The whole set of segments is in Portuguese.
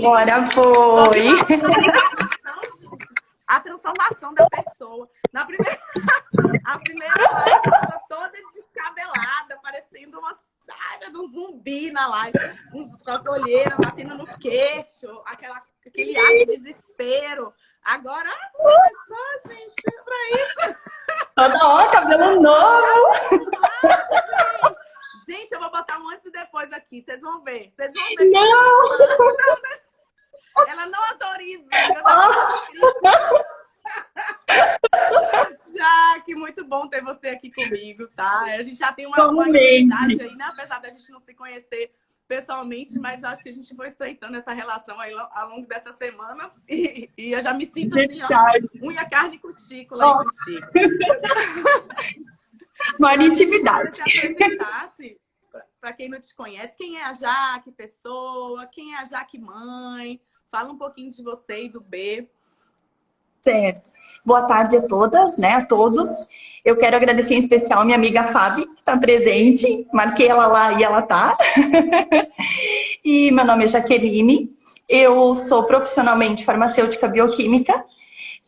Bora, foi. A transformação da pessoa. A primeira live, a pessoa toda descabelada, parecendo um zumbi na live, com as olheiras batendo no queixo, aquele ar de desespero. Agora, começou, gente, pra isso. Toda hora, cabelo novo. Gente, eu vou botar um antes e depois aqui, vocês vão ver. Não! Ela não autoriza. Jaque, muito bom ter você aqui comigo, tá? A gente já tem uma intimidade aí, né? Apesar da gente não se conhecer pessoalmente, mas acho que a gente foi estreitando essa relação aí ao longo dessas semanas e eu já me sinto assim, ó, unha, carne e cutícula aí contigo. Uma intimidade. Se apresentasse, para quem não te conhece, quem é a Jaque pessoa, quem é a Jaque mãe? Fala um pouquinho de você e do B. Certo. Boa tarde a todas, né? A todos. Eu quero agradecer em especial a minha amiga Fábio, que está presente. Marquei ela lá e ela tá. E meu nome é Jaqueline. Eu sou profissionalmente farmacêutica bioquímica.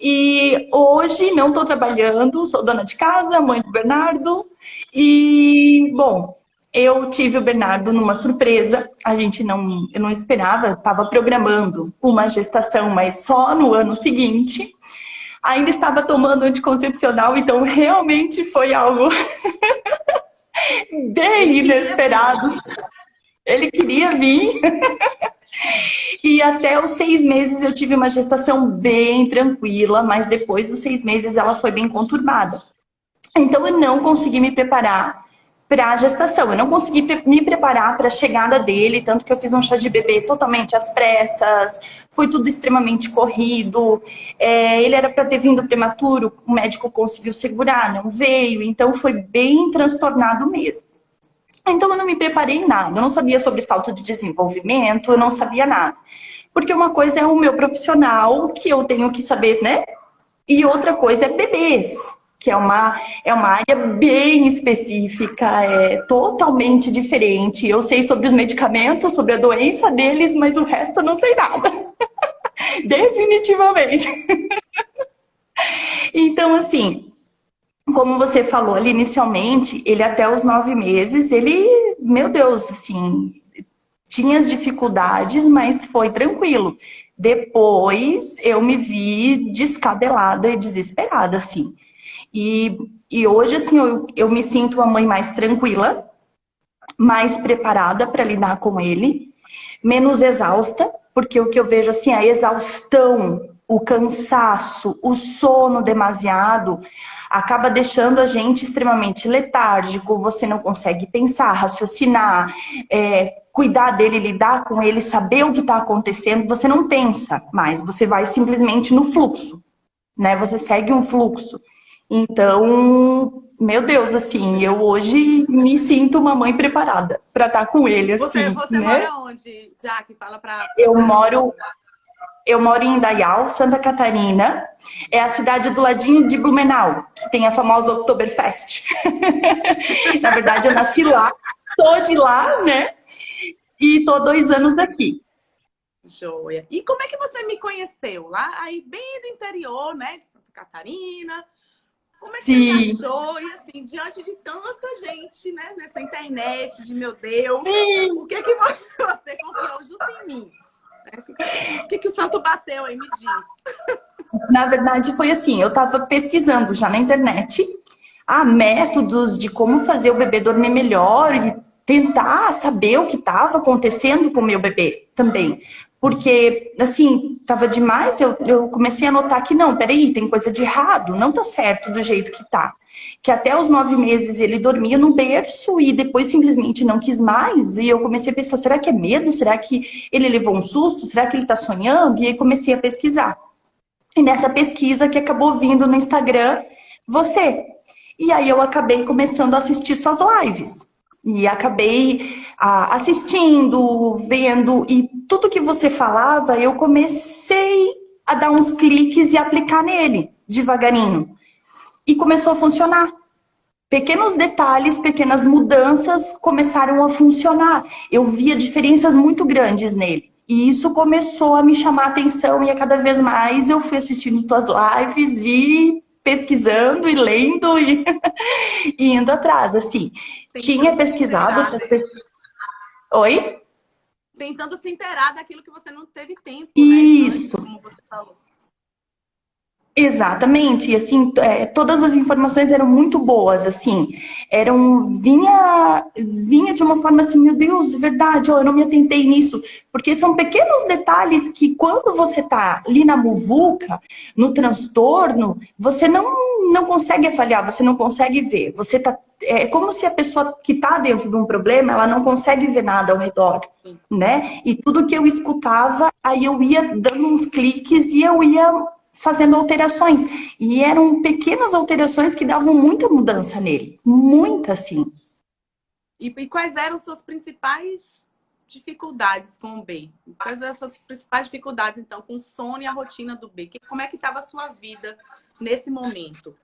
E hoje não estou trabalhando, sou dona de casa, mãe do Bernardo. E, bom, eu tive o Bernardo numa surpresa. Eu não esperava, estava programando uma gestação, mas só no ano seguinte. Ainda estava tomando anticoncepcional, então realmente foi algo bem inesperado. Ele queria vir. E até os 6 meses eu tive uma gestação bem tranquila, mas depois dos 6 meses ela foi bem conturbada. Então eu não consegui me preparar para a gestação, eu não consegui me preparar para a chegada dele, tanto que eu fiz um chá de bebê totalmente às pressas, foi tudo extremamente corrido, ele era para ter vindo prematuro, o médico conseguiu segurar, não veio, então foi bem transtornado mesmo. Então eu não me preparei em nada, eu não sabia sobre salto de desenvolvimento, eu não sabia nada. Porque uma coisa é o meu profissional, que eu tenho que saber, né? E outra coisa é bebês, que é uma área bem específica, é totalmente diferente. Eu sei sobre os medicamentos, sobre a doença deles, mas o resto eu não sei nada. Definitivamente. Então, assim, como você falou ali inicialmente, ele até os 9 meses, meu Deus, assim, tinha as dificuldades, mas foi tranquilo. Depois eu me vi descabelada e desesperada, assim. E hoje, assim, eu me sinto uma mãe mais tranquila, mais preparada para lidar com ele, menos exausta, porque o que eu vejo, assim, a exaustão, o cansaço, o sono demasiado, acaba deixando a gente extremamente letárgico, você não consegue pensar, raciocinar, cuidar dele, lidar com ele, saber o que está acontecendo, você não pensa mais, você vai simplesmente no fluxo, né? Você segue um fluxo. Então, meu Deus, assim, eu hoje me sinto uma mãe preparada para estar com ele, assim, Você né? mora onde, Jaque? Fala para... Eu moro em Indaial, Santa Catarina. É a cidade do ladinho de Blumenau, que tem a famosa Oktoberfest. Na verdade, eu nasci lá, tô de lá, né? E tô 2 anos daqui. Joia. E como é que você me conheceu? Lá, aí bem do interior, né? De Santa Catarina. Como é que você me achou? E assim, diante de tanta gente, né? Nessa internet, de meu Deus. O que você confiou justo em mim? O que o santo bateu aí? Me diz. Na verdade, foi assim, eu estava pesquisando já na internet métodos de como fazer o bebê dormir melhor e tentar saber o que estava acontecendo com o meu bebê também. Porque, assim, estava demais, eu comecei a notar que não, peraí, tem coisa de errado, não tá certo do jeito que tá. Que até os 9 meses ele dormia no berço e depois simplesmente não quis mais. E eu comecei a pensar, será que é medo? Será que ele levou um susto? Será que ele tá sonhando? E aí comecei a pesquisar. E nessa pesquisa que acabou vindo no Instagram, você. E aí eu acabei começando a assistir suas lives. E acabei assistindo, vendo, e tudo que você falava, eu comecei a dar uns cliques e aplicar nele, devagarinho. E começou a funcionar. Pequenos detalhes, pequenas mudanças começaram a funcionar. Eu via diferenças muito grandes nele. E isso começou a me chamar a atenção e a cada vez mais eu fui assistindo tuas lives e pesquisando e lendo e, e indo atrás, assim. Tinha Tentando se pesquisado... inteirar, né? Oi? Tentando se inteirar daquilo que você não teve tempo, né? Antes, Isso. como você falou. Exatamente, e assim, todas as informações eram muito boas, assim, vinha de uma forma assim, meu Deus, é verdade, ó, eu não me atentei nisso, porque são pequenos detalhes que quando você tá ali na muvuca, no transtorno, você não consegue avaliar, você não consegue ver, você tá, é como se a pessoa que tá dentro de um problema, ela não consegue ver nada ao redor, né, e tudo que eu escutava, aí eu ia dando uns cliques e eu ia fazendo alterações. E eram pequenas alterações que davam muita mudança nele. Muita, sim. E quais eram suas principais dificuldades com o B? Quais eram suas principais dificuldades, então, com o sono e a rotina do B? Como é que estava a sua vida nesse momento?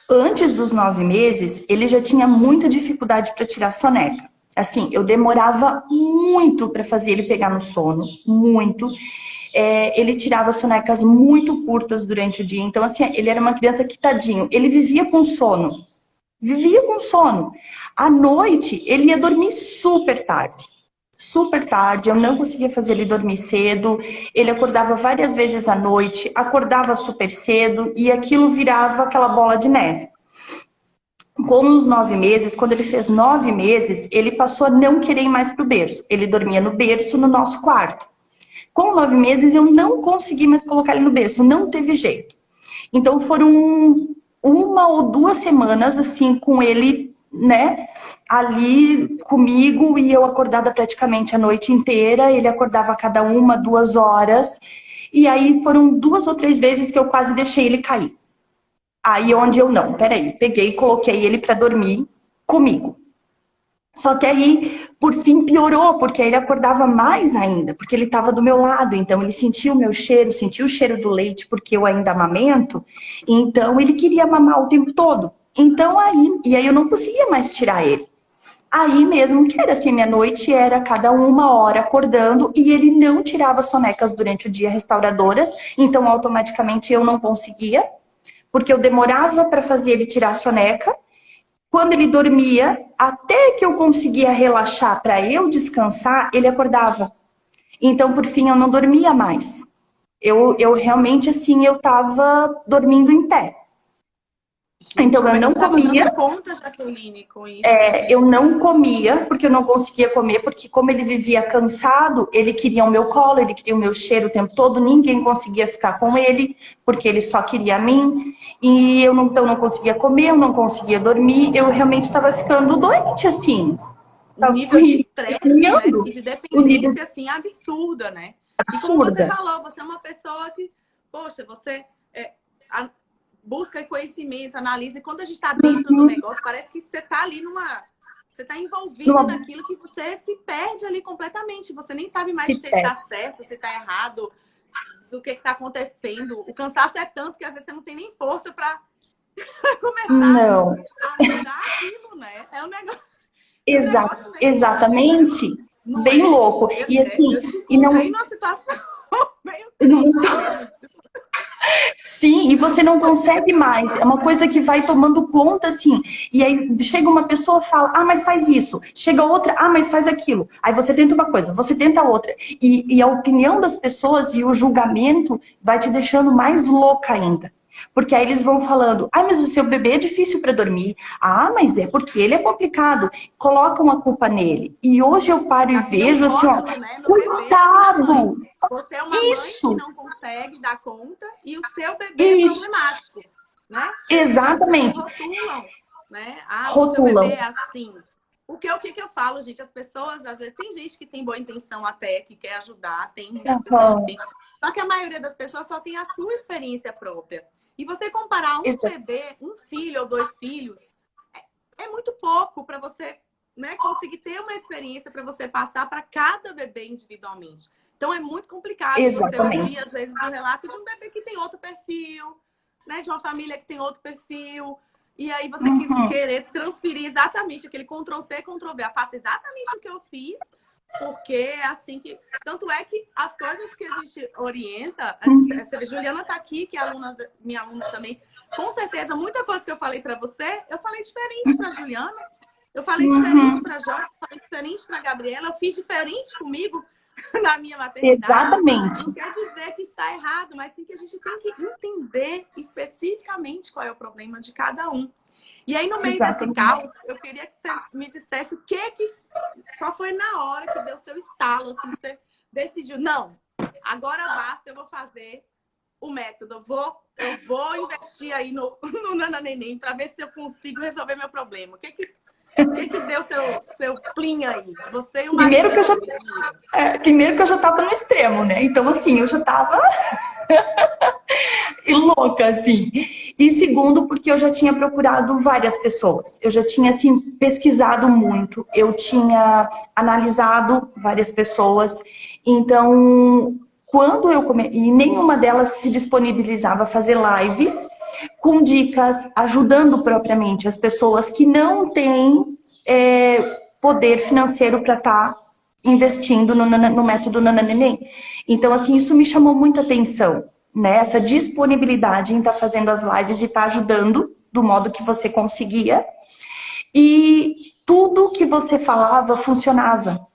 Antes dos 9 meses, ele já tinha muita dificuldade para tirar soneca. Assim, eu demorava muito para fazer ele pegar no sono, muito. Ele tirava sonecas muito curtas durante o dia. Então, assim, ele era uma criança que, tadinho, ele vivia com sono. Vivia com sono. À noite, ele ia dormir super tarde. Super tarde, eu não conseguia fazer ele dormir cedo. Ele acordava várias vezes à noite, acordava super cedo e aquilo virava aquela bola de neve. Com os 9 meses, quando ele fez 9 meses, ele passou a não querer ir mais para o berço. Ele dormia no berço, no nosso quarto. Com 9 meses, eu não consegui mais colocar ele no berço, não teve jeito. Então, foram 1 ou 2 semanas, assim, com ele, né, ali comigo, e eu acordada praticamente a noite inteira, ele acordava a cada 1, 2 horas, e aí foram 2 ou 3 vezes que eu quase deixei ele cair. Aí onde eu não, peraí, peguei e coloquei ele para dormir comigo. Só que aí, por fim, piorou, porque aí ele acordava mais ainda, porque ele estava do meu lado, então ele sentia o meu cheiro, sentia o cheiro do leite, porque eu ainda amamento, então ele queria mamar o tempo todo. Então e aí eu não conseguia mais tirar ele. Aí mesmo que era assim, minha noite era cada 1 hora acordando e ele não tirava sonecas durante o dia restauradoras, então automaticamente eu não conseguia, porque eu demorava para fazer ele tirar a soneca. Quando ele dormia, até que eu conseguia relaxar para eu descansar, ele acordava. Então, por fim, eu não dormia mais. Eu realmente, assim, eu tava dormindo em pé. Gente, Então, eu como é que não você estava dando comia. conta, Jaqueline, com isso? Eu não comia, porque eu não conseguia comer, porque como ele vivia cansado, ele queria o meu colo, ele queria o meu cheiro o tempo todo, ninguém conseguia ficar com ele, porque ele só queria a mim, e eu não, então não conseguia comer, eu não conseguia dormir, eu realmente estava ficando doente, assim. Um nível de estresse, né? E de O nível dependência, assim, absurda, né? E como você absurda. falou, você é uma pessoa que, poxa, você busca conhecimento, analisa, e quando a gente está dentro do negócio, parece que você está ali você está envolvido naquilo que você se perde ali completamente. Você nem sabe mais se está certo, se está errado, o que está acontecendo. O cansaço é tanto que às vezes você não tem nem força para começar a mudar aquilo, né? É um negócio. Exatamente. Bem louco. E assim, Eu te encontrei numa situação meio não, sim, e você não consegue mais. É uma coisa que vai tomando conta, assim. E aí chega uma pessoa e fala, ah, mas faz isso. Chega outra, ah, mas faz aquilo. Aí você tenta uma coisa, você tenta outra. E a opinião das pessoas e o julgamento vai te deixando mais louca ainda. Porque aí eles vão falando, ah, mas o seu bebê é difícil para dormir. Ah, mas é porque ele é complicado. Colocam a culpa nele. E hoje eu paro e vejo assim, ó, né, no coitado! Você é uma mãe que não consegue dar conta e o seu bebê é problemático, né? Exatamente. Rotulam, né? Ah, o seu Rotulam. bebê é assim. O que eu falo, gente? As pessoas, às vezes, tem gente que tem boa intenção até, que quer ajudar, tem muitas pessoas que têm. Só que a maioria das pessoas só tem a sua experiência própria. E você comparar um bebê, um filho ou 2 filhos, é muito pouco para você, né, conseguir ter uma experiência para você passar para cada bebê individualmente. Então é muito complicado você ouvir, às vezes, o relato de um bebê que tem outro perfil, né, de uma família que tem outro perfil. E aí você querer transferir exatamente aquele Ctrl-C, Ctrl-V. Eu faço exatamente o que eu fiz porque é assim que... Tanto é que as coisas que a gente orienta... Você vê, Juliana tá aqui, que é minha aluna também. Com certeza, muita coisa que eu falei para você, eu falei diferente para Juliana. Eu falei diferente para Jorge, falei diferente para Gabriela. Eu fiz diferente comigo na minha maternidade. Exatamente. Não quer dizer que está errado, mas sim que a gente tem que entender especificamente qual é o problema de cada um. E aí, no meio desse caos, eu queria que você me dissesse qual foi na hora que deu seu estalo, assim, você decidiu, não, agora basta, eu vou fazer o método, eu vou investir aí no Nana Neném para ver se eu consigo resolver meu problema. O que deu seu plim aí? Você e o marido. Primeiro que eu já tava no extremo, né? Então, assim, eu já tava louca, assim. E segundo, porque eu já tinha procurado várias pessoas. Eu já tinha, assim, pesquisado muito. Eu tinha analisado várias pessoas. Então, quando eu comecei... E nenhuma delas se disponibilizava a fazer lives com dicas, ajudando propriamente as pessoas que não têm poder financeiro para estar investindo no método Nana Neném. Então, assim, isso me chamou muita atenção, né? Essa disponibilidade em estar fazendo as lives e estar ajudando do modo que você conseguia. E tudo que você falava funcionava.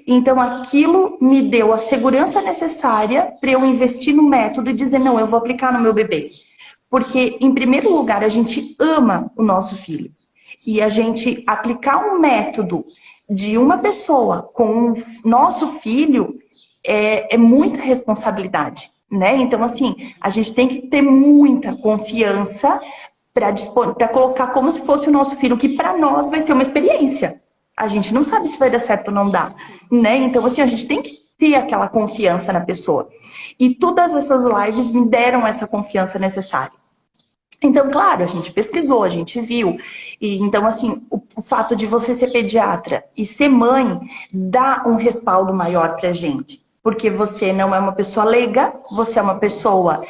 Então, aquilo me deu a segurança necessária para eu investir no método e dizer, não, eu vou aplicar no meu bebê. Porque, em primeiro lugar, a gente ama o nosso filho. E a gente aplicar um método de uma pessoa com o nosso filho é muita responsabilidade, né? Então, assim, a gente tem que ter muita confiança para colocar como se fosse o nosso filho, que para nós vai ser uma experiência. A gente não sabe se vai dar certo ou não dá, né? Então, assim, a gente tem que ter aquela confiança na pessoa. E todas essas lives me deram essa confiança necessária. Então, claro, a gente pesquisou, a gente viu. E, então, assim, o fato de você ser pediatra e ser mãe dá um respaldo maior pra gente. Porque você não é uma pessoa leiga, você é uma pessoa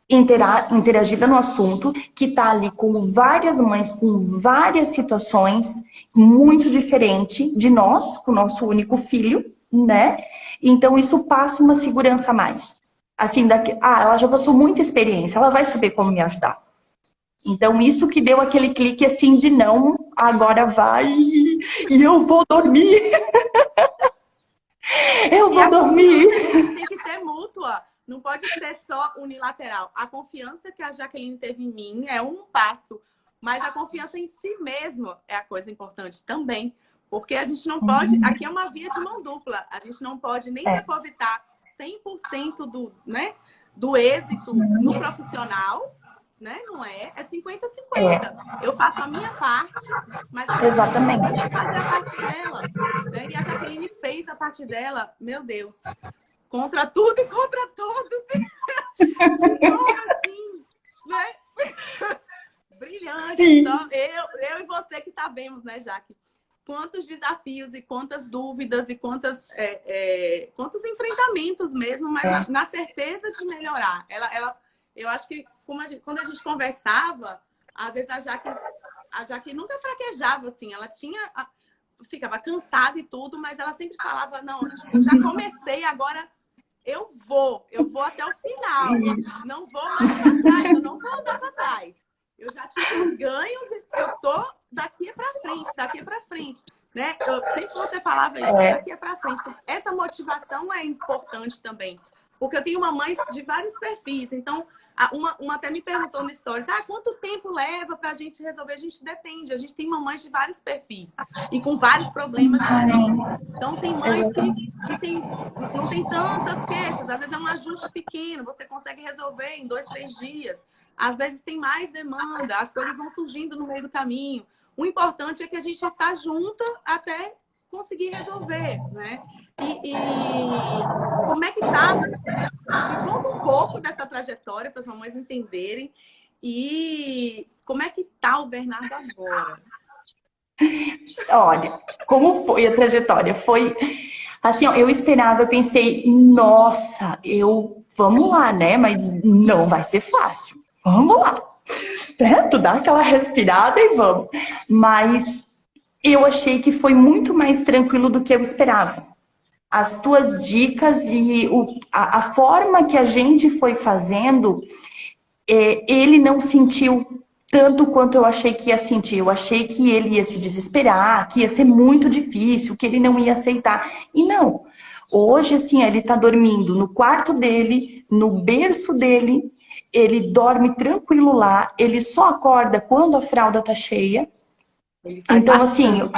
interagida no assunto, que tá ali com várias mães, com várias situações muito diferentes de nós, com o nosso único filho, né? Então, isso passa uma segurança a mais. Assim, ela já passou muita experiência, ela vai saber como me ajudar. Então, isso que deu aquele clique assim de não, agora vai e eu vou dormir. Eu vou dormir. Tem que ser mútua, não pode ser só unilateral. A confiança que a Jaqueline teve em mim é um passo, mas a confiança em si mesmo é a coisa importante também. Porque a gente não pode, aqui é uma via de mão dupla, a gente não pode nem depositar 100% do êxito no profissional, né? Não é? É 50-50. Eu faço a minha parte, mas a Jaqueline tem que fazer a parte dela. Né? E a Jaqueline fez a parte dela, meu Deus, contra tudo e contra todos. De novo, assim, né? Brilhante. Só eu e você que sabemos, né, Jaque? Quantos desafios e quantas dúvidas e quantos enfrentamentos mesmo, mas na certeza de melhorar. Eu acho que quando a gente conversava, às vezes a Jaque nunca fraquejava, assim. Ela ficava cansada e tudo, mas ela sempre falava, não, tipo, já comecei, agora eu vou até o final. Não vou mais para trás, eu não vou andar para trás. Eu já tive os ganhos e eu tô daqui para frente, né? Sempre você falava isso, daqui para frente. Então, essa motivação é importante também, porque eu tenho mamães de vários perfis, então uma até me perguntou no Stories, quanto tempo leva pra gente resolver? A gente depende, a gente tem mamães de vários perfis e com vários problemas diferentes. Então tem mães que não tem tantas queixas, às vezes é um ajuste pequeno, você consegue resolver em 2-3 dias. Às vezes tem mais demanda, as coisas vão surgindo no meio do caminho. O importante é que a gente está junto até conseguir resolver, né? E como é que tá? Me conta um pouco dessa trajetória para as mamães entenderem. E como é que tá o Bernardo agora? Olha, como foi a trajetória? Foi assim, ó, eu esperava, eu pensei, nossa, vamos lá, né? Mas não vai ser fácil. Vamos lá. Tu dá aquela respirada e vamos. Mas eu achei que foi muito mais tranquilo do que eu esperava. as tuas dicas e a forma que a gente foi fazendo, ele não sentiu tanto quanto eu achei que ia sentir. Eu achei que ele ia se desesperar, que ia ser muito difícil, que ele não ia aceitar. E não. Hoje, assim, ele tá dormindo no quarto dele, no berço dele, ele dorme tranquilo lá, ele só acorda quando a fralda tá cheia. Então, assim,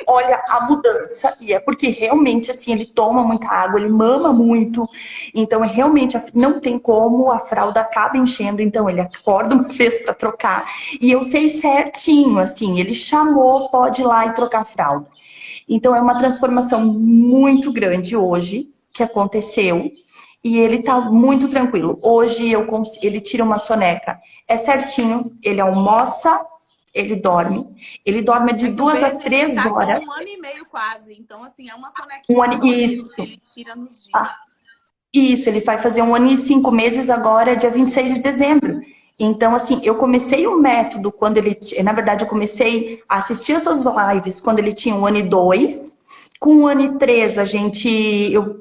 olha a mudança, e é porque realmente, assim, ele toma muita água, ele mama muito, então realmente não tem como, a fralda acaba enchendo, então ele acorda uma vez para trocar, e eu sei certinho, assim, ele chamou, pode ir lá e trocar a fralda. Então é uma transformação muito grande hoje, que aconteceu, e ele tá muito tranquilo. Hoje ele tira uma soneca, é certinho, ele almoça, ele dorme. Ele dorme de 2 a 3 horas. Com 1 ano e meio quase. Então, assim, é uma sonequinha isso. Que ele tira no dia. Isso, ele vai fazer 1 ano e 5 meses agora, dia 26 de dezembro. Então, assim, eu comecei o método quando ele... Na verdade, eu comecei a assistir as suas lives quando ele tinha 1 ano e 2. Com 1 ano e 3, eu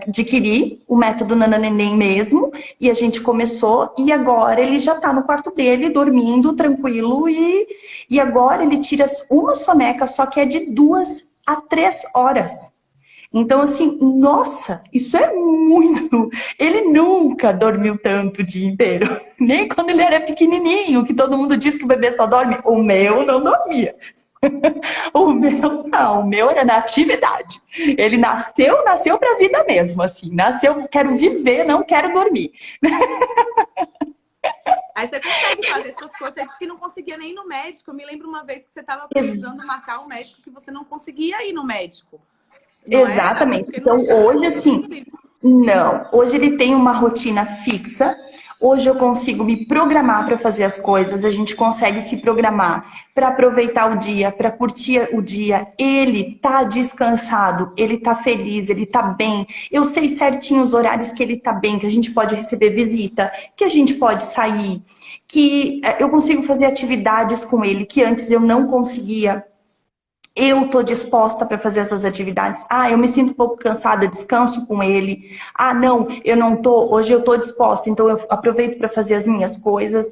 adquiri o método Nananeném mesmo, e a gente começou, e agora ele já tá no quarto dele, dormindo, tranquilo, e agora ele tira uma soneca, só que é de 2 a 3 horas. Então, assim, nossa, isso é muito. Ele nunca dormiu tanto o dia inteiro. Nem quando ele era pequenininho, que todo mundo diz que o bebê só dorme. O meu não dormia. O meu não, o meu era na atividade. Ele nasceu pra vida mesmo, assim. Nasceu, quero viver, não quero dormir. Aí você consegue fazer suas coisas. Você disse que não conseguia nem ir no médico. Eu me lembro uma vez que você estava precisando marcar um médico que você não conseguia ir no médico. Exatamente. Então, hoje, assim, não. Hoje ele tem uma rotina fixa. Hoje eu consigo me programar para fazer as coisas. A gente consegue se programar para aproveitar o dia, para curtir o dia. Ele tá descansado, ele tá feliz, ele tá bem. Eu sei certinho os horários que ele tá bem, que a gente pode receber visita, que a gente pode sair, que eu consigo fazer atividades com ele que antes eu não conseguia. Eu tô disposta para fazer essas atividades. Ah, eu me sinto um pouco cansada, descanso com ele. Ah, não, eu não tô, hoje eu tô disposta, então eu aproveito para fazer as minhas coisas.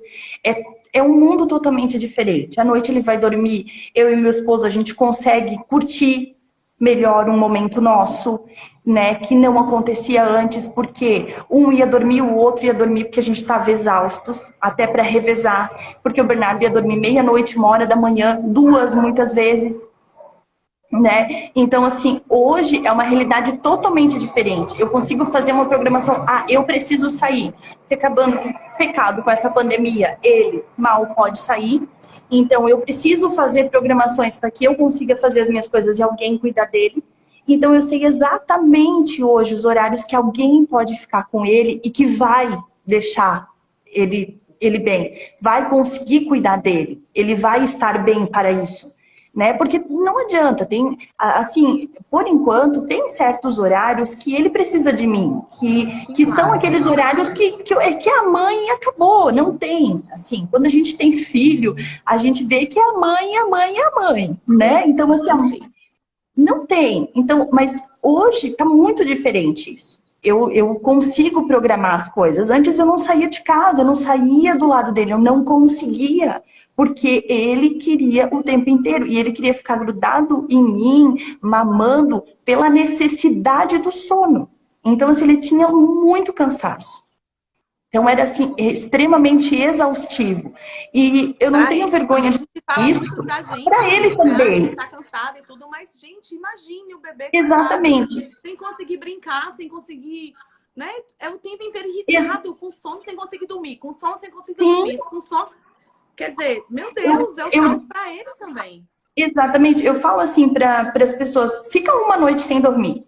É um mundo totalmente diferente. À noite ele vai dormir, eu e meu esposo, a gente consegue curtir melhor um momento nosso, né, que não acontecia antes, porque um ia dormir, o outro ia dormir porque a gente estava exaustos, até para revezar, porque o Bernardo ia dormir meia-noite, 1 hora da manhã, 2 muitas vezes. Né? Então, assim, hoje é uma realidade totalmente diferente. Eu consigo fazer uma programação. Ah, eu preciso sair. Porque acabando pecado com essa pandemia, ele mal pode sair. Então, eu preciso fazer programações para que eu consiga fazer as minhas coisas e alguém cuidar dele. Então, eu sei exatamente hoje os horários que alguém pode ficar com ele e que vai deixar ele bem. Vai conseguir cuidar dele. Ele vai estar bem para isso. Né? Porque não adianta, tem, assim, por enquanto, tem certos horários que ele precisa de mim, que são aqueles horários que a mãe acabou, não tem, assim, quando a gente tem filho, a gente vê que a mãe, né? Então, assim, não tem, então, mas hoje tá muito diferente isso. Eu consigo programar as coisas. Antes eu não saía de casa, eu não saía do lado dele, eu não conseguia, porque ele queria o tempo inteiro, e ele queria ficar grudado em mim, mamando, pela necessidade do sono. Então, assim, ele tinha muito cansaço. Então, era, assim, extremamente exaustivo. E eu não tenho vergonha de isso. Para ele também. A gente tá cansada e tudo, mas, gente, imagine o bebê. Exatamente. Sem conseguir brincar, sem conseguir... Né? É o tempo inteiro irritado, com sono sem conseguir dormir, com sono sem conseguir dormir, com sono... Quer dizer, meu Deus, é o caos para ele também. Exatamente. Eu falo assim para as pessoas, fica uma noite sem dormir.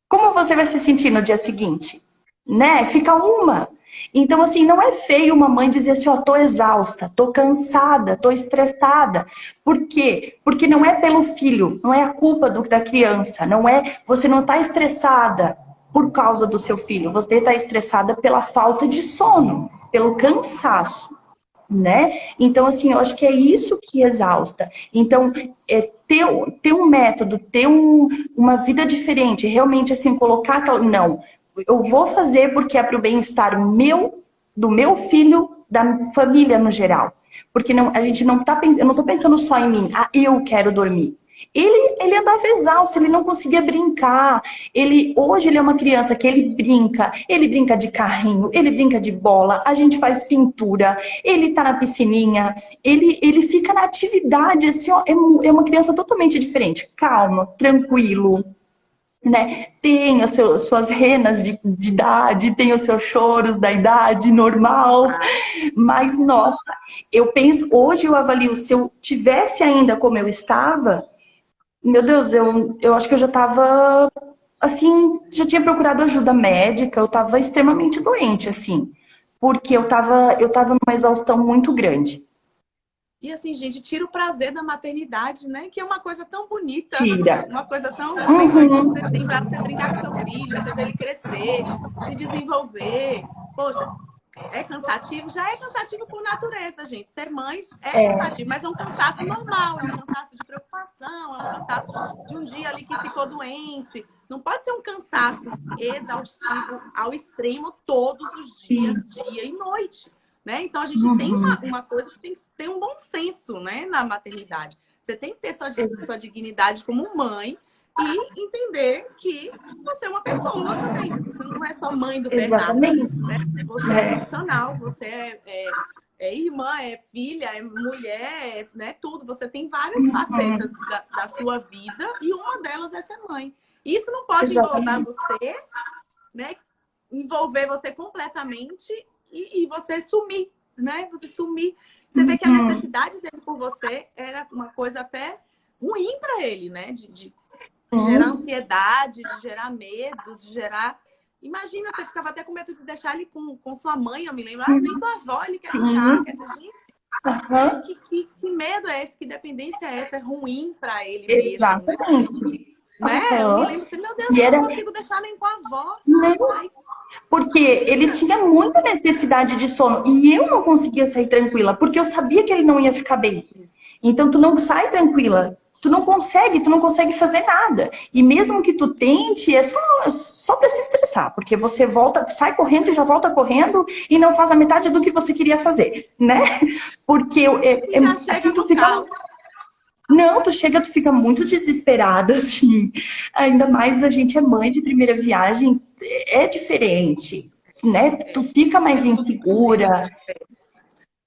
Como você vai se sentir no dia seguinte? Né? Fica uma. Então, assim, não é feio uma mãe dizer assim, ó, tô exausta, tô cansada, tô estressada. Por quê? Porque não é pelo filho, não é a culpa da criança, você não tá estressada por causa do seu filho, você tá estressada pela falta de sono, pelo cansaço. né? Então, assim, eu acho que é isso que exausta. Então, ter um método, uma vida diferente, realmente, assim, colocar aquela... Não, eu vou fazer porque é para o bem-estar meu, do meu filho, da família no geral. Porque não, a gente não tá pensando, eu não tô pensando só em mim, eu quero dormir. Ele andava exausto, ele não conseguia brincar. Hoje ele é uma criança que ele brinca de carrinho, ele brinca de bola, a gente faz pintura, ele tá na piscininha, ele fica na atividade, assim, ó, é uma criança totalmente diferente, calmo, tranquilo, né? Tem suas renas de idade, tem os seus choros da idade normal, mas nossa, eu penso, hoje eu avalio, se eu tivesse ainda como eu estava, meu Deus, eu acho que eu já estava, assim, já tinha procurado ajuda médica, eu estava extremamente doente, assim, porque eu tava numa exaustão muito grande. E assim, gente, tira o prazer da maternidade, né? Que é uma coisa tão bonita, Tira. uma coisa tão, um momento aí que você Uhum. tem para você brincar com seu filho, você vê ele crescer, se desenvolver. Poxa, é cansativo? Já é cansativo por natureza, gente. Ser mãe é cansativo, mas é um cansaço normal, é um cansaço de preocupação, é um cansaço de um dia ali que ficou doente. Não pode ser um cansaço exaustivo ao extremo todos os dias, Sim. dia e noite. Né? Então a gente tem Uhum. uma coisa que tem que ter um bom senso, né, na maternidade. Você tem que ter sua dignidade como mãe e entender que você é uma pessoa também. Você não é só mãe do Bernardo, Exatamente. né? Você é profissional, você é irmã, é filha, é mulher, né? Tudo. Você tem várias Uhum. facetas da sua vida e uma delas é ser mãe. Isso não pode englobar Exatamente. você, né? Envolver você completamente e você sumir, né? Você sumir. Você vê que a Uhum. necessidade dele por você era uma coisa até ruim para ele, né? De gerar Uhum. ansiedade, de gerar medo, de gerar. Imagina, você ficava até com medo de deixar ele com sua mãe, eu me lembro, nem com a avó ele quer ficar. Sim. Quer dizer, gente, Uhum. que medo é esse? Que dependência é essa? É ruim para ele mesmo, Exatamente. né? Eu me Uhum. lembro assim, meu Deus, E eu não era, consigo deixar nem com a avó. né? Ai, Porque ele tinha muita necessidade de sono e eu não conseguia sair tranquila, porque eu sabia que ele não ia ficar bem. Então tu não sai tranquila, tu não consegue fazer nada. E mesmo que tu tente, é só para se estressar, porque você volta, sai correndo e já volta correndo e não faz a metade do que você queria fazer, né? Porque e já chega assim tu no fica. caos. Não, tu fica muito desesperada, assim. Ainda mais a gente é mãe de primeira viagem, é diferente, né? Tu É, fica é mais tudo primeiro. insegura.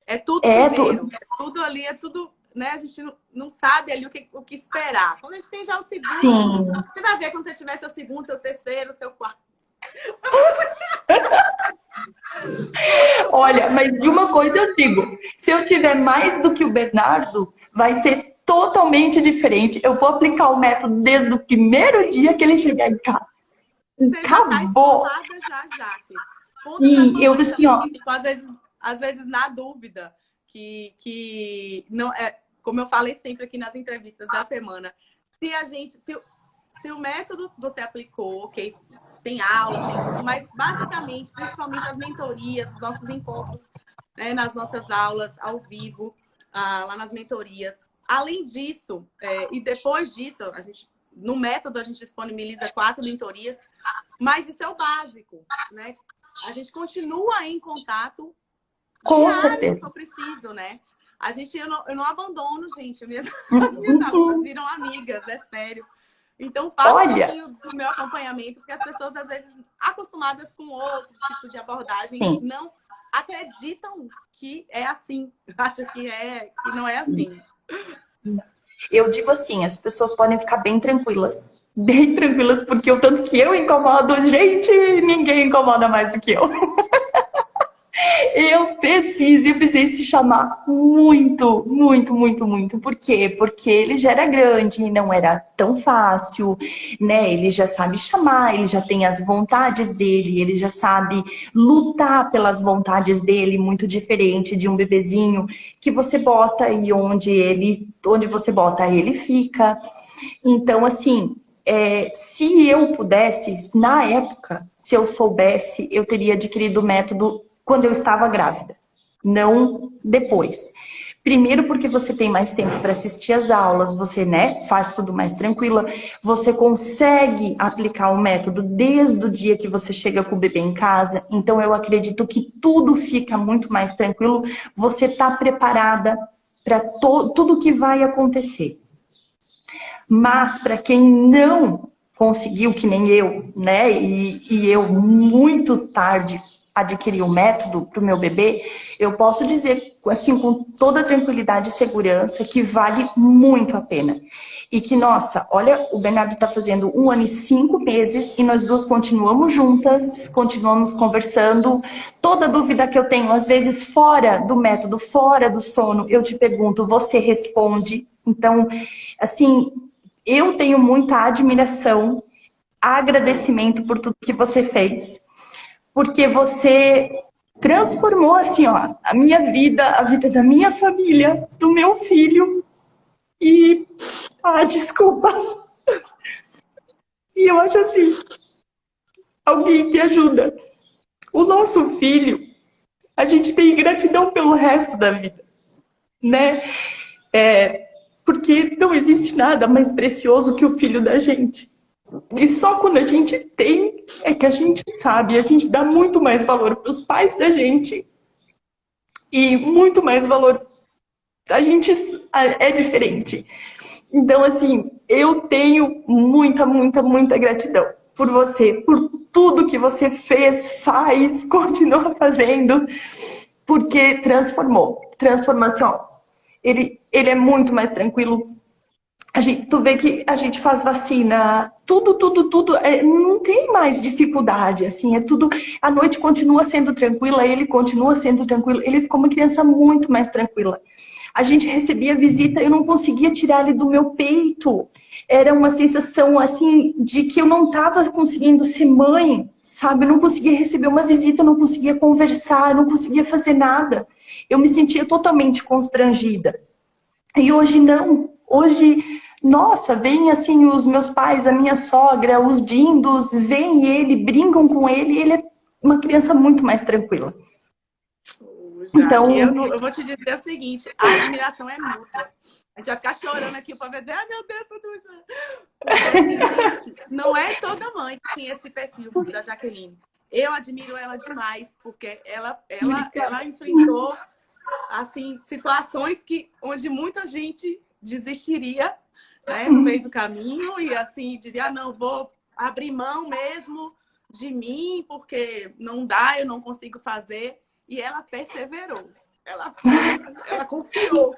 É tudo É, tu, primeiro. É tudo ali, é tudo, né? A gente não sabe ali o que esperar. Quando a gente tem já o segundo, sim. você vai ver quando você tiver seu segundo, seu terceiro, seu quarto. Olha, mas de uma coisa eu digo, se eu tiver mais do que o Bernardo, vai ser totalmente diferente. Eu vou aplicar o método desde o primeiro dia que ele chegar em casa. Você já tá Acabou. esfolada já, Jaque. Todas as E eu mamães assim, também ó, que ficam, às vezes na dúvida, que não é, como eu falei sempre aqui nas entrevistas da semana, se o método você aplicou, ok, tem aulas, tem tudo, mas basicamente, principalmente as mentorias, os nossos encontros, né, nas nossas aulas ao vivo, lá nas mentorias. Além disso, e depois disso, no método a gente disponibiliza 4 mentorias, mas isso é o básico, né? A gente continua em contato com diário, se certeza. for preciso, né? Eu não abandono, gente. As minhas alunas viram amigas, é sério. Então, falo um Olha, pouquinho do meu acompanhamento, porque as pessoas, às vezes, acostumadas com outro tipo de abordagem, sim. não acreditam que é assim. Acham que não é assim. Eu digo assim, as pessoas podem ficar bem tranquilas, porque o tanto que eu incomodo, gente, ninguém incomoda mais do que eu. Eu preciso te chamar muito, muito, muito, muito. Por quê? Porque ele já era grande, não era tão fácil, né? Ele já sabe chamar, ele já tem as vontades dele, ele já sabe lutar pelas vontades dele, muito diferente de um bebezinho que você bota e onde você bota ele fica. Então, assim, se eu pudesse, na época, se eu soubesse, eu teria adquirido o método quando eu estava grávida. não depois. Primeiro porque você tem mais tempo para assistir às aulas, você, né, faz tudo mais tranquila, você consegue aplicar o método desde o dia que você chega com o bebê em casa, então eu acredito que tudo fica muito mais tranquilo, você está preparada para tudo que vai acontecer. Mas para quem não conseguiu, que nem eu, né, e eu muito tarde adquirir o método para o meu bebê, eu posso dizer, assim, com toda tranquilidade e segurança, que vale muito a pena. E que, nossa, olha, o Bernardo está fazendo 1 ano e 5 meses e nós duas continuamos juntas, continuamos conversando. Toda dúvida que eu tenho, às vezes fora do método, fora do sono, eu te pergunto, você responde. Então, assim, eu tenho muita admiração, agradecimento por tudo que você fez. Porque você transformou, assim, ó, a minha vida, a vida da minha família, do meu filho. E, desculpa. E eu acho assim, alguém que ajuda o nosso filho, a gente tem gratidão pelo resto da vida, né? Porque não existe nada mais precioso que o filho da gente. E só quando a gente tem, é que a gente sabe, a gente dá muito mais valor para os pais da gente e muito mais valor, a gente é diferente. Então, assim, eu tenho muita, muita, muita gratidão por você, por tudo que você fez, faz, continua fazendo, porque transformou. Transformação. Ele é muito mais tranquilo. Tu vê que a gente faz vacina, tudo, não tem mais dificuldade, assim, é tudo, a noite continua sendo tranquila, ele continua sendo tranquilo, ele ficou uma criança muito mais tranquila. A gente recebia visita, eu não conseguia tirar ele do meu peito, era uma sensação, assim, de que eu não estava conseguindo ser mãe, sabe, eu não conseguia receber uma visita, eu não conseguia conversar, eu não conseguia fazer nada, eu me sentia totalmente constrangida. E hoje não, hoje, nossa, vem assim os meus pais, a minha sogra, os dindos, vem ele, brincam com ele, e ele é uma criança muito mais tranquila. Então, eu vou te dizer o seguinte, a admiração é mútua. A gente vai ficar chorando aqui para ver, ai meu Deus, tudo isso. Porque, assim, gente, não é toda mãe que tem esse perfil da Jaqueline. Eu admiro ela demais, porque ela enfrentou assim, situações onde muita gente desistiria, né, no meio do caminho e assim, diria, não, vou abrir mão mesmo de mim, porque não dá, eu não consigo fazer. E ela perseverou, ela confiou,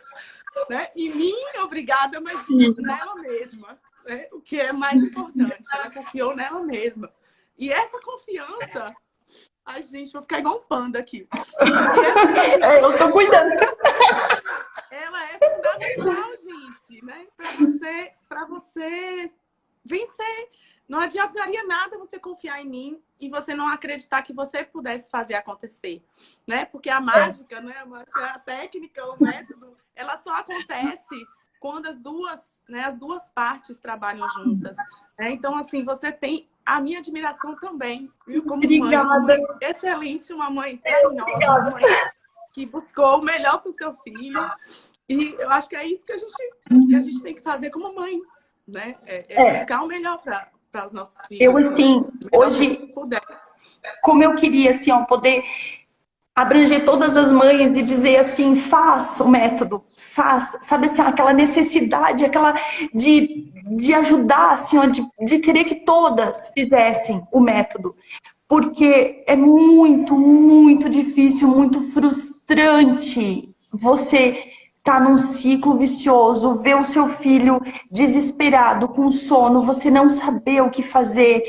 né, em mim, obrigada, mas nela mesma, né, o que é mais importante, ela confiou nela mesma. E essa confiança... Ai, gente, vou ficar igual um panda aqui. Eu tô cuidando. Ela é fundamental, gente, né? Para você vencer. Não adiantaria nada você confiar em mim e você não acreditar que você pudesse fazer acontecer, né? Porque a mágica, né? A técnica, o método, ela só acontece quando as duas partes trabalham juntas. Né? Então, assim, você tem a minha admiração também, viu? Como mãe, uma mãe excelente, uma mãe carinhosa, uma mãe que buscou o melhor para o seu filho. E eu acho que é isso que a gente tem que fazer como mãe, né? Buscar o melhor para os nossos filhos. Eu, assim, hoje, como eu queria, assim, ó, poder abranger todas as mães e dizer assim, faz o método, faz, sabe assim, aquela necessidade, aquela de ajudar, assim, ó, de querer que todas fizessem o método, porque é muito, muito difícil, muito frustrante você tá num ciclo vicioso, ver o seu filho desesperado, com sono, você não saber o que fazer,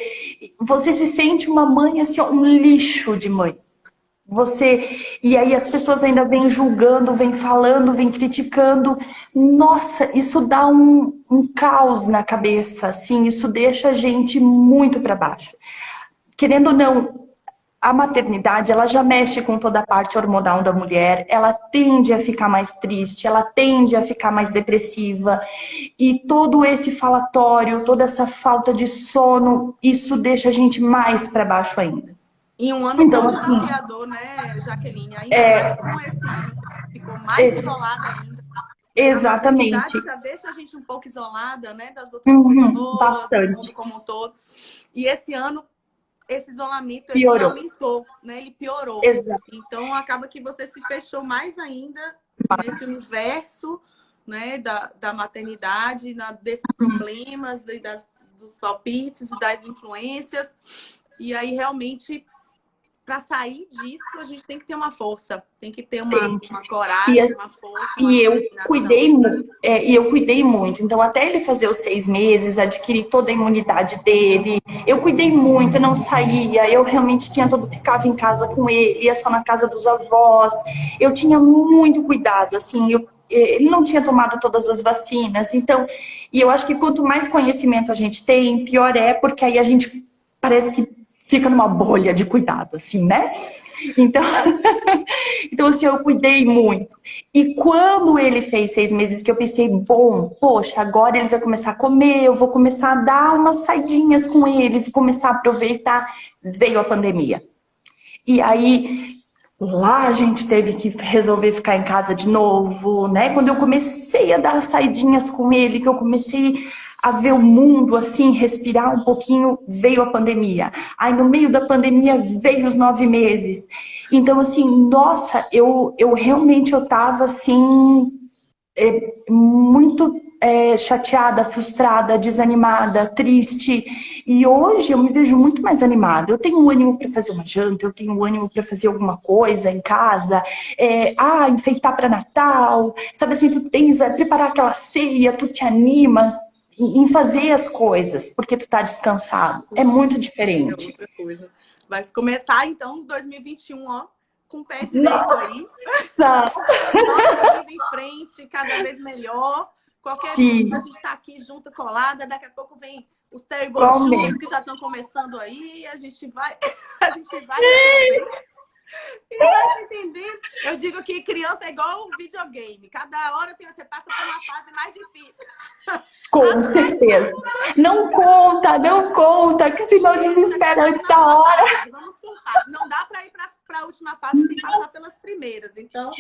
você se sente uma mãe, assim, ó, um lixo de mãe. E aí as pessoas ainda vêm julgando, vêm falando, vêm criticando. Nossa, isso dá um caos na cabeça, assim, isso deixa a gente muito para baixo. Querendo ou não, a maternidade, ela já mexe com toda a parte hormonal da mulher, ela tende a ficar mais triste, ela tende a ficar mais depressiva, e todo esse falatório, toda essa falta de sono, isso deixa a gente mais para baixo ainda. Em um ano Então, tão assim, desafiador, né, Jaqueline? Ainda mais com esse ano que ficou mais é, isolada ainda. Né? A maternidade exatamente. já deixa a gente um pouco isolada, né, das outras Uhum, pessoas, do mundo bastante. como um todo. E esse ano, esse isolamento, ele Piorou. aumentou, né? Ele piorou. Exato. Então, acaba que você se fechou mais ainda nesse universo, né, da maternidade, desses problemas, dos palpites e das influências. E aí, realmente, para sair disso, a gente tem que ter uma força, tem que ter uma E, coragem, uma força, uma e determinação. eu cuidei muito. Então, até ele fazer os 6 meses, adquirir toda a imunidade dele, eu cuidei muito, eu não saía, eu realmente ficava em casa com ele, ia só na casa dos avós. Eu tinha muito cuidado, assim, ele não tinha tomado todas as vacinas, então, e eu acho que quanto mais conhecimento a gente tem, pior é, porque aí a gente parece que fica numa bolha de cuidado, assim, né? Então, então, assim, eu cuidei muito. E quando ele fez 6 meses, que eu pensei, bom, poxa, agora ele vai começar a comer, eu vou começar a dar umas saidinhas com ele, vou começar a aproveitar, veio a pandemia. E aí, lá a gente teve que resolver ficar em casa de novo, né? Quando eu comecei a dar saidinhas com ele, que eu comecei a ver o mundo assim, respirar um pouquinho, veio a pandemia. Aí no meio da pandemia veio os 9 meses. Então, assim, nossa, eu realmente eu tava assim, muito chateada, frustrada, desanimada, triste. E hoje eu me vejo muito mais animada. Eu tenho um ânimo para fazer uma janta, eu tenho um ânimo para fazer alguma coisa em casa, enfeitar para Natal, sabe assim, tu tens preparar aquela ceia, tu te animas em fazer as coisas, porque tu tá descansado. É muito É diferente. outra coisa. Vai começar, então, 2021, ó, com o pé direito Nossa, aí. Nossa vida em frente, cada vez melhor. Qualquer sim, dúvida, a gente está aqui junto, colada. Daqui a pouco vem os Terrible Twos, igualmente. que já estão começando aí. A gente vai, a gente vai resolver. E vai se entendendo. Eu digo que criança é igual um videogame. Cada hora você passa por uma fase mais difícil. Com certeza. Não conta, que senão desespera antes da hora. Fase. Vamos por parte. Não dá para ir para a última fase sem passar pelas primeiras. Então,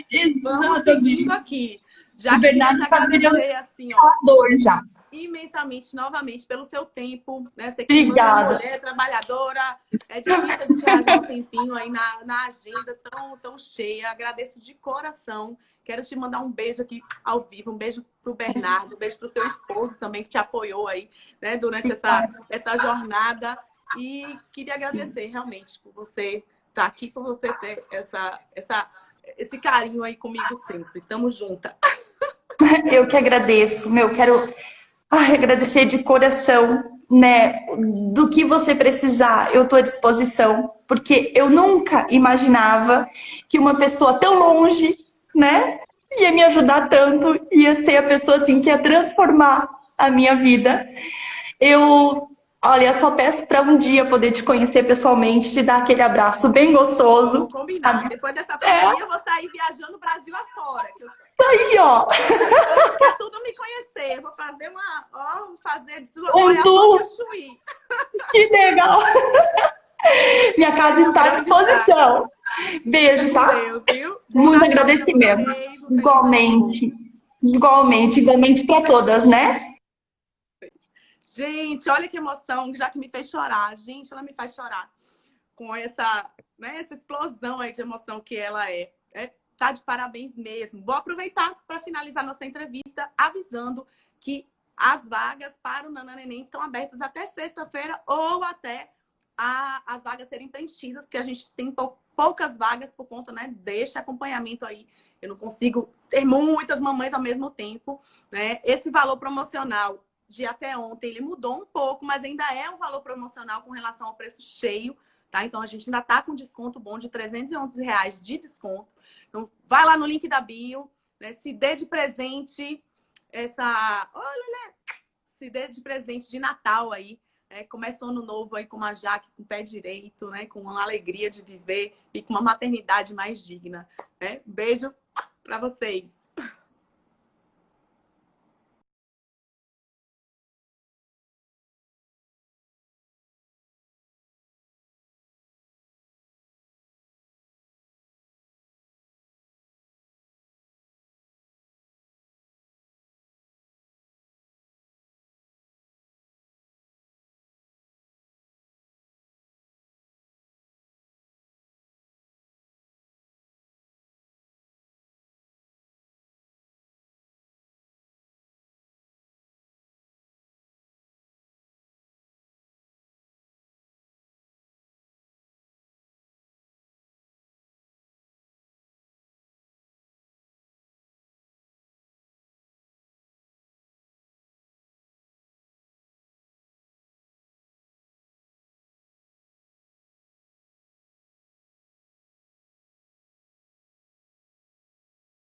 vamos seguindo Exatamente. aqui. De Já queria verdade, te tá virando agradecer, assim, ó, dor já. imensamente, novamente, pelo seu tempo, né? Sei que você é uma Obrigada. mulher trabalhadora, é difícil a gente arranjar um tempinho aí na agenda tão cheia. Agradeço de coração. Quero te mandar um beijo aqui ao vivo, um beijo pro Bernardo, um beijo pro seu esposo também, que te apoiou aí, né, durante essa jornada. E queria agradecer realmente por você estar aqui, por você ter esse carinho aí comigo sempre. Tamo junta. Eu que agradeço, quero agradecer de coração, né? Do que você precisar, eu estou à disposição, porque eu nunca imaginava que uma pessoa tão longe, né, ia me ajudar tanto, ia ser a pessoa assim que ia transformar a minha vida. Olha, só peço para um dia poder te conhecer pessoalmente, te dar aquele abraço bem gostoso, Vamos combinar. sabe? Depois dessa É, pandemia, eu vou sair viajando o Brasil afora. Que eu aí, ó, quer tudo me conhecer. Eu vou fazer fazer de sua um Oiapoque tour, ao Chuí. que legal. Minha casa Beijo está à grande, já. disposição. Fica Beijo, com tá? Deus, viu? Bom Muito Natal para agradecimento. vocês. Um feliz ano novo. Igualmente. Igualmente para todas, né? Gente, olha que emoção, já que me fez chorar. Gente, ela me faz chorar com essa explosão aí de emoção que ela é. Tá de parabéns mesmo. Vou aproveitar para finalizar nossa entrevista avisando que as vagas para o Nana Neném estão abertas até sexta-feira ou até as vagas serem preenchidas, porque a gente tem poucas vagas por conta, né, deste acompanhamento aí. Eu não consigo ter muitas mamães ao mesmo tempo, né? Esse valor promocional de até ontem, ele mudou um pouco, mas ainda é um valor promocional com relação ao preço cheio, tá? Então, a gente ainda tá com desconto bom de R$ 311 de desconto. Então, vai lá no link da bio, né? Se dê de presente se dê de presente de Natal aí. Começa o ano novo aí com uma Jaque com o pé direito, né? Com uma alegria de viver e com uma maternidade mais digna. Né? Beijo para vocês.